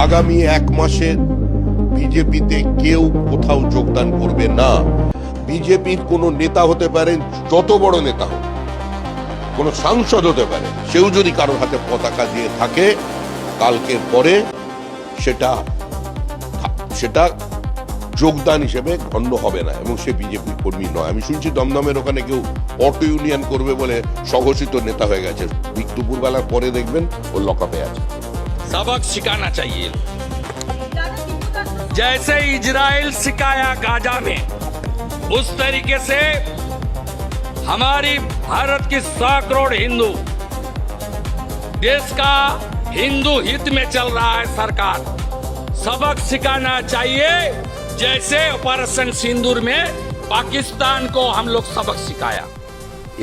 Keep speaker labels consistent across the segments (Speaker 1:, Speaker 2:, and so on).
Speaker 1: আগামী 1 মাসে বিজেপিতে কেউ কোথাও যোগদান করবে না। বিজেপির কোনো নেতা হতে পারেন, যত বড় নেতা হোক, কোন সাংসদ হতে পারে, সেও যদি কারোর হাতে পতাকা দিয়ে থাকে, কালকের পরে সেটা যোগদান হিসেবে গণ্য হবে না এবং সে বিজেপি কর্মী নয়। আমি শুনছি দমদমের ওখানে কেউ অটো ইউনিয়ন করবে বলে স্বঘোষিত নেতা হয়ে গেছে, দুপুরবেলার পরে দেখবেন ও লকআপে আছে।
Speaker 2: सबक सिखाना चाहिए, जैसे इजराइल सिखाया गाजा में, उस तरीके से हमारी भारत की 100 करोड़ हिंदू, देश का हिंदू हित में चल रहा है सरकार। सबक सिखाना चाहिए, जैसे ऑपरेशन सिंदूर में पाकिस्तान को हम लोग सबक सिखाया।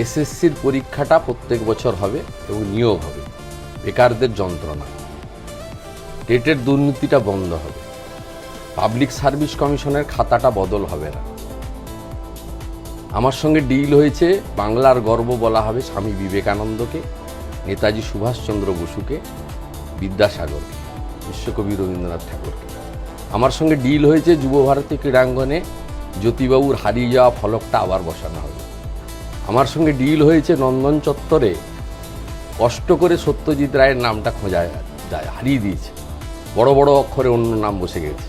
Speaker 3: এসএসসির পরীক্ষাটা প্রত্যেক বছর হবে এবং নিয়োগ হবে, বেকারদের যন্ত্রণা, টেটের দুর্নীতিটা বন্ধ হবে, পাবলিক সার্ভিস কমিশনের খাতাটা বদল হবে না। আমার সঙ্গে ডিল হয়েছে, বাংলার গর্ব বলা হবে স্বামী বিবেকানন্দকে, নেতাজি সুভাষচন্দ্র বসুকে, বিদ্যাসাগরকে, বিশ্বকবি রবীন্দ্রনাথ ঠাকুরকে। আমার সঙ্গে ডিল হয়েছে যুবভারতী ক্রীড়াঙ্গনে জ্যোতিবাবুর হারিয়ে যাওয়া ফলকটা আবার বসানো হবে। আমার সঙ্গে ডিল হয়েছে নন্দন চত্বরে কষ্ট করে সত্যজিৎ রায়ের নামটা খোঁজা যায়, হারিয়ে দিয়েছে, বড় বড় অক্ষরে অন্য নাম বসে গেছে।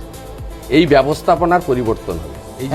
Speaker 3: এই ব্যবস্থাপনার পরিবর্তন হবে। এই